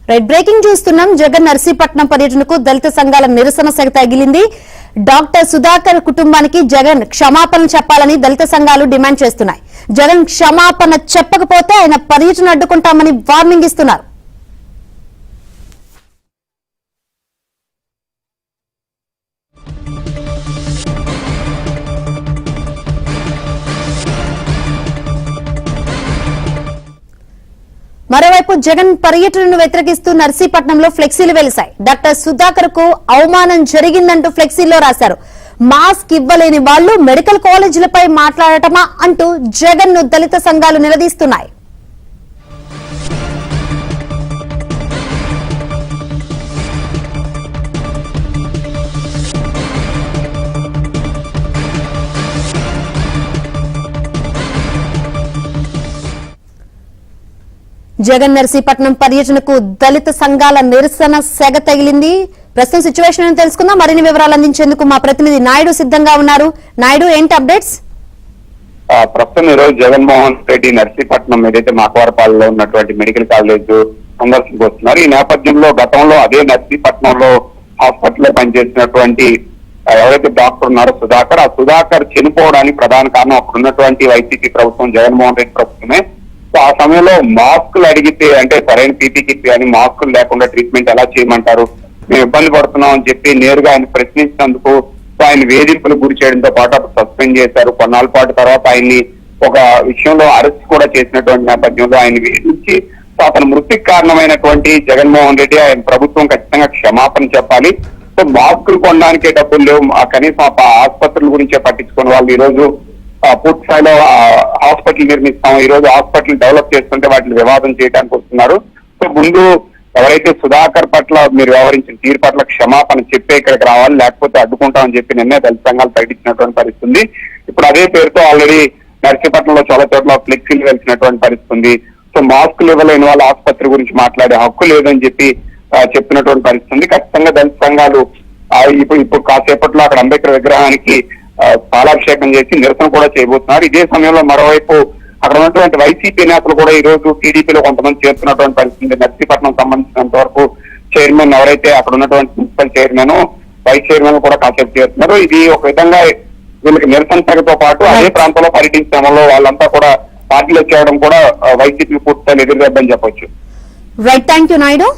Right breaking చూస్తున్నాం. జగన్ నర్సీపట్నం పర్యటనకు దళిత సంఘాల నిరసన సెగ తగిలింది. డాక్టర్ సుధాకర్ కుటుంబానికి జగన్ క్షమాపణ చెప్పాలని దళిత సంఘాలు డిమాండ్ చేస్తున్నాయి. జగన్ క్షమాపణ చెప్పకపోతే ఆయన పర్యటన అడ్డుకుంటామని వార్నింగ్ ఇస్తున్నారు. మరోవైపు జగన్ పర్యటనను వ్యతిరేకిస్తూ నర్సీపట్నంలో ఫ్లెక్సీలు వెలిశాయి. డాక్టర్ సుధాకర్ కు అవమానం జరిగిందంటూ ఫ్లెక్సీల్లో రాశారు. మాస్క్ ఇవ్వలేని వాళ్లు మెడికల్ కాలేజీలపై మాట్లాడటమా అంటూ జగన్ ను దళిత సంఘాలు నిలదీస్తున్నాయి. జగన్ నర్సీపట్నం పర్యటనకు దళిత సంఘాల నిరసన సెగ తగిలింది. ప్రస్తుతం సిచ్యువేషన్ తెలుసుకుందాం. మరిన్ని వివరాలు అందించేందుకు మా ప్రతినిధి నాయుడు సిద్ధంగా ఉన్నారు. నాయుడు, ఏంటి అప్డేట్స్? ప్రస్తుతం ఈ రోజు జగన్మోహన్ రెడ్డి నర్సీపట్నం ఏదైతే మాకవరపాలలో ఉన్నటువంటి మెడికల్ కాలేజ్ సందర్శనకు వస్తున్నారు. ఈ నేపథ్యంలో గతంలో అదే నర్సీపట్నంలో హాస్పిటల్లో పనిచేసినటువంటి ఎవరైతే డాక్టర్ ఉన్నారో సుధాకర్, ఆ సుధాకర్ చనిపోవడానికి ప్రధాన కారణం అప్పుడు ఉన్నటువంటి వైసీపీ ప్రభుత్వం, జగన్మోహన్ రెడ్డి ప్రభుత్వమే. ఆ సమయంలో మాస్కులు అడిగితే, అంటే సరైన పీపీ కిట్ కానీ మాస్కులు లేకుండా ట్రీట్మెంట్ ఎలా చేయమంటారు, మేము ఇబ్బంది పడుతున్నాం అని చెప్పి నేరుగా ఆయన ప్రశ్నించినందుకు ఆయన వేధింపులకు గురి చేయడంతో పాటు అప్పుడు సస్పెండ్ చేశారు. కొన్నాళ్ళ పాటు తర్వాత ఆయన్ని ఒక విషయంలో అరెస్ట్ కూడా చేసినటువంటి నేపథ్యంలో ఆయన వేధించి అతని మృతికి కారణమైనటువంటి జగన్మోహన్ రెడ్డి, ఆయన ప్రభుత్వం ఖచ్చితంగా క్షమాపణ చెప్పాలి. సో మాస్కులు కొనడానికే డబ్బులు లేవు, కనీసం ఆసుపత్రుల గురించే పట్టించుకున్న వాళ్ళు ఈ రోజు పూర్తి స్థాయిలో హాస్పిటల్ నిర్మిస్తాం, ఈ రోజు హాస్పిటల్ డెవలప్ చేస్తుంటే వాటిని వివాదం చేయడానికి వస్తున్నారు. సో ముందు ఎవరైతే సుధాకర్ పట్ల మీరు వ్యవహరించిన తీరు పట్ల క్షమాపణ చెప్పే ఇక్కడికి రావాలి, లేకపోతే అడ్డుకుంటామని చెప్పి నిన్నే దళిత సంఘాలు ప్రకటించినటువంటి పరిస్థితుంది. ఇప్పుడు అదే పేరుతో ఆల్రెడీ నర్సీపట్నంలో చాలా చోట్ల ఫ్లెక్సీలు వెలిసినటువంటి పరిస్థితుంది. సో మాస్కులు ఇవ్వలేని వాళ్ళ ఆసుపత్రి గురించి మాట్లాడే హక్కు లేదని చెప్పి చెప్పినటువంటి పరిస్థితుంది. ఖచ్చితంగా దళిత సంఘాలు ఇప్పుడు కాసేపట్లో అక్కడ అంబేద్కర్ విగ్రహానికి పాలాభిషేకం చేసి నిరసన కూడా చేయబోతున్నారు. ఇదే సమయంలో మరోవైపు అక్కడ ఉన్నటువంటి వైసీపీ నేతలు కూడా ఈ రోజు టీడీపీలో కొంతమంది చేస్తున్నటువంటి పరిస్థితి. నర్సీపట్నం సంబంధించినంత వరకు చైర్మన్ ఎవరైతే అక్కడ ఉన్నటువంటి మున్సిపల్ చైర్మన్, వైస్ చైర్మన్ కూడా కాసేపు చేస్తున్నారు. ఇది ఒక విధంగా వీళ్ళకి నిరసన తగ్గతో పాటు అదే ప్రాంతంలో పర్యటించడంలో వాళ్ళంతా కూడా పార్టీలో చేరడం కూడా వైసీపీ పూర్తిగా ఎదురుదెబ్బని చెప్పొచ్చు. Right, thank you Naidu.